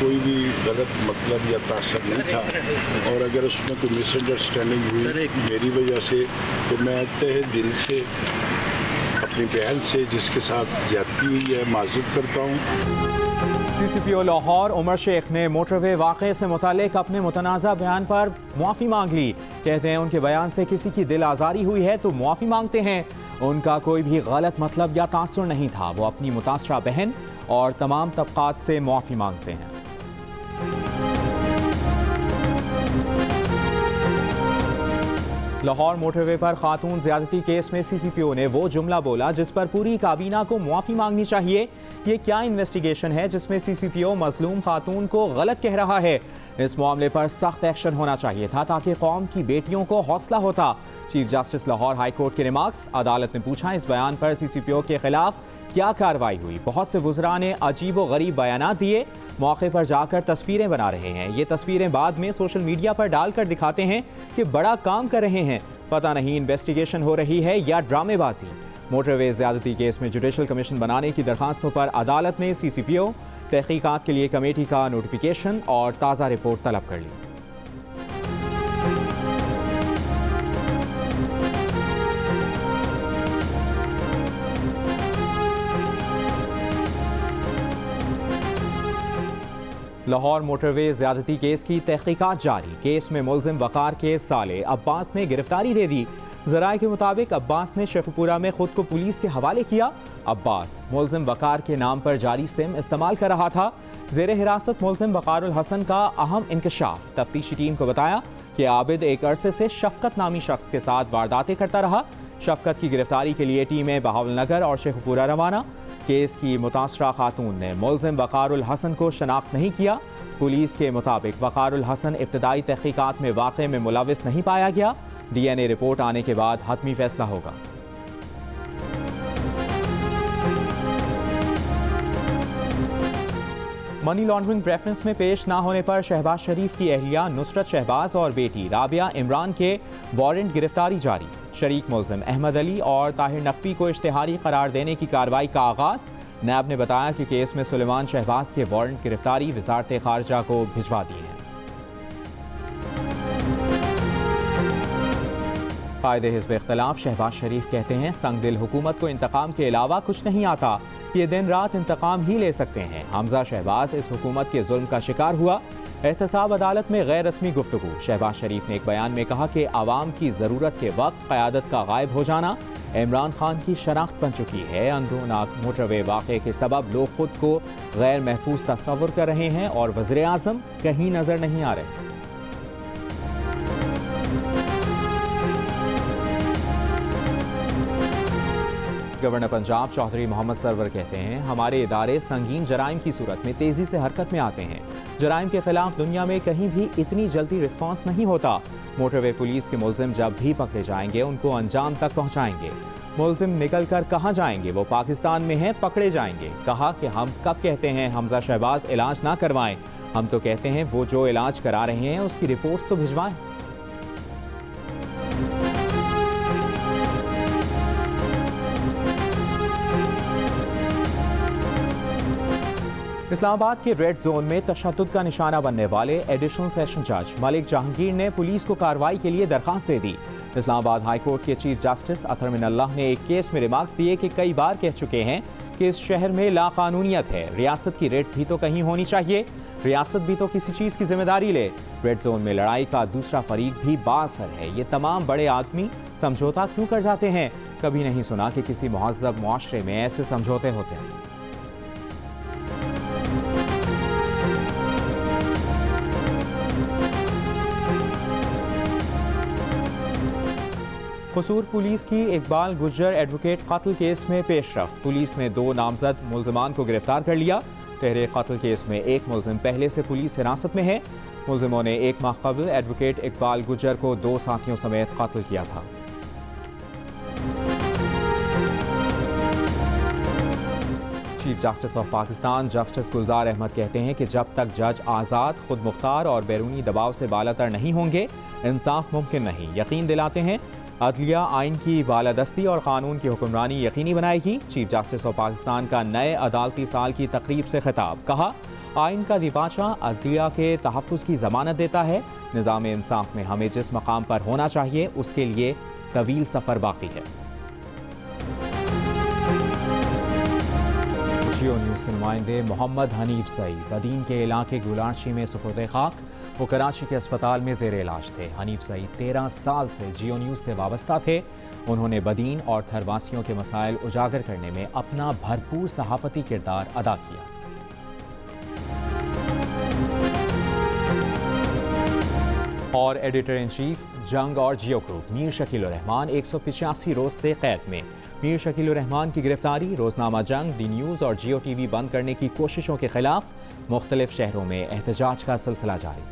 कोई भी गलत मतलब या तासर नहीं था, और अगर उसमें कोई मिसअंडरस्टैंडिंग हुई मेरी वजह से तो मैं तहे दिल से अपनी बहन से जिसके साथ ज्यादती हुई है माजूर करता हूँ। CCPO लाहौर उमर शेख ने मोटरवे वाक़े से मुतालिक अपने मुतनाज़ा बयान पर मुआफ़ी मांग ली। कहते हैं उनके बयान से किसी की दिल आज़ारी हुई है तो मुआफ़ी मांगते हैं। उनका कोई भी गलत मतलब या तासुर नहीं था। वो अपनी मुतासरा बहन और तमाम तबक़ात से मुआफ़ी मांगते हैं। लाहौर मोटरवे पर खातून ज़्यादती केस में CCPO ने वो जुमला बोला जिस पर पूरी काबीना को मुआफ़ी मांगनी चाहिए। ये क्या इन्वेस्टिगेशन है जिसमें CCPO मजलूम खातून को गलत कह रहा है? इस मामले पर सख्त एक्शन होना चाहिए था ताकि कौम की बेटियों को हौसला होता। Chief justice Lahore high court के रिमार्क्स। अदालत ने पूछा, इस बयान पर CCPO के खिलाफ क्या कार्रवाई हुई? बहुत से वुज़रा ने अजीब व गरीब बयानात दिए, मौके पर जाकर तस्वीरें बना रहे हैं। ये तस्वीरें बाद में सोशल मीडिया पर डालकर दिखाते हैं कि बड़ा काम कर रहे हैं। पता नहीं इन्वेस्टिगेशन हो रही है या ड्रामेबाजी। मोटरवे ज़्यादती केस में जुडिशल कमीशन बनाने की दरखास्तों पर अदालत ने CCPO तहकीकात के लिए कमेटी का नोटिफिकेशन और ताज़ा रिपोर्ट तलब कर ली। लाहौर मोटरवे ज़्यादती केस की तहकीकात जारी। केस में मुलजिम वकार के साले अब्बास ने गिरफ्तारी दे दी। ज़राए के मुताबिक अब्बास ने शेखपुरा में खुद को पुलिस के हवाले किया। अब्बास मुलजिम वकार के नाम पर जारी सिम इस्तेमाल कर रहा था। ज़ेरे हिरासत मुलजिम वकारुल हसन का अहम इंकशाफ। तफ्तीशी टीम को बताया कि आबिद एक अरसे से शफकत नामी शख्स के साथ वारदातें करता रहा। शफकत की गिरफ्तारी के लिए टीमें बहावलनगर और शेखपुरा रवाना। केस की मुतासरा खातून ने मुलजिम वकारुल हसन को शनाख्त नहीं किया। पुलिस के मुताबिक वकारुल हसन इब्तदाई तहकीकात में वाक़े में मुलविस नहीं पाया गया। DNA रिपोर्ट आने के बाद हतमी फैसला होगा। मनी लॉन्ड्रिंग रेफरेंस में पेश ना होने पर शहबाज शरीफ की अहलिया नुसरत शहबाज और बेटी राबिया इमरान के वारंट गिरफ्तारी जारी। शरीक मुलजिम अहमद अली और ताहिर नकवी को इश्तिहारी करार देने की कार्रवाई का आगाज। नैब ने बताया कि केस में सुलेमान शहबाज के वारंट गिरफ्तारी वजारत खारजा को भिजवा दिए हैं। कायदे हिज़्ब इख्तिलाफ शहबाज शरीफ कहते हैं, संगदिल हुकूमत को इंतकाम के अलावा कुछ नहीं आता। ये दिन रात इंतकाम ही ले सकते हैं। हमजा शहबाज इस हुकूमत के जुल्म का शिकार हुआ। एहतसाब अदालत में गैर रस्मी गुफ्तगू। शहबाज शरीफ ने एक बयान में कहा कि आवाम की ज़रूरत के वक्त क़यादत का गायब हो जाना इमरान खान की शनाख्त बन चुकी है। अंदरूनाक मोटरवे वाक़े के सबब लोग खुद को गैर महफूज तस्वुर कर रहे हैं और वज़ीर आज़म कहीं नज़र नहीं आ रहे। गवर्नर पंजाब चौधरी मोहम्मद सरवर कहते हैं, हमारे इदारे संगीन जराइम की सूरत में तेज़ी से हरकत में आते हैं। जराइम के खिलाफ दुनिया में कहीं भी इतनी जल्दी रिस्पांस नहीं होता। मोटरवे पुलिस के मुलजिम जब भी पकड़े जाएंगे उनको अंजाम तक पहुंचाएंगे। मुलजिम निकल कर कहाँ जाएंगे? वो पाकिस्तान में हैं, पकड़े जाएंगे। कहा कि हम कब कहते हैं हमजा शहबाज इलाज ना करवाएं? हम तो कहते हैं वो जो इलाज करा रहे हैं उसकी रिपोर्ट्स तो भिजवाएं। इस्लामाबाद के रेड जोन में तशद्दुद का निशाना बनने वाले एडिशनल सेशन जज मलिक जहांगीर ने पुलिस को कार्रवाई के लिए दरखास्त दे दी। इस्लामाबाद हाई कोर्ट के चीफ जस्टिस अतहर मिनल्लाह ने एक केस में रिमार्क्स दिए कि कई बार कह चुके हैं कि इस शहर में लाकानूनियत है। रियासत की रेड भी तो कहीं होनी चाहिए। रियासत भी तो किसी चीज़ की जिम्मेदारी ले। रेड जोन में लड़ाई का दूसरा फरीक भी बाअसर है। ये तमाम बड़े आदमी समझौता क्यों कर जाते हैं? कभी नहीं सुना कि किसी मुहज़्ज़ब मुआशरे में ऐसे समझौते होते हैं। कसूर पुलिस की इकबाल गुज्जर एडवोकेट कत्ल केस में पेशरफ्त। पुलिस ने 2 नामजद मुलजमान को गिरफ्तार कर लिया। तहरीक कत्ल केस में एक मुलजिम पहले से पुलिस हिरासत में है। मुलजिमों ने 1 माह कबल एडवोकेट इकबाल गुज्जर को 2 साथियों समेत कत्ल किया था। Chief justice of Pakistan justice Gulzar Ahmed कहते हैं कि जब तक जज आज़ाद, खुद मुख्तार और बैरूनी दबाव से बालातर नहीं होंगे इंसाफ मुमकिन नहीं। यकीन दिलाते हैं अदलिया आइन की बालादस्ती और कानून की हुक्मरानी यकीनी बनाएगी। चीफ जस्टिस ऑफ पाकिस्तान का नए अदालती साल की तकरीब से खिताब। कहा, आइन का दिबाचा अदलिया के तहफ़्फ़ुज़ की ज़मानत देता है। निज़ाम इंसाफ में हमें जिस मकाम पर होना चाहिए उसके लिए तवील सफ़र बाकी है। जियो न्यूज़ के नुमाइंदे मोहम्मद हनीफ सईद बदीन के इलाके गुलारशी में सुपुर्द खाक। वो कराची के अस्पताल में ज़ेर इलाज थे। हनीफ सईद 13 साल से जियो न्यूज़ से वाबस्ता थे। उन्होंने बदीन और थरवासियों के मसाइल उजागर करने में अपना भरपूर सहाफ़ती किरदार अदा किया। और एडिटर इन चीफ जंग और जियो ग्रुप मीर शकील रहमान 185 रोज से कैद में। मीर शकील रहमान की गिरफ्तारी, रोजनामा जंग, दी न्यूज़ और जियो टीवी बंद करने की कोशिशों के खिलाफ मुख्तलिफ शहरों में एहतजाज का सिलसिला जारी।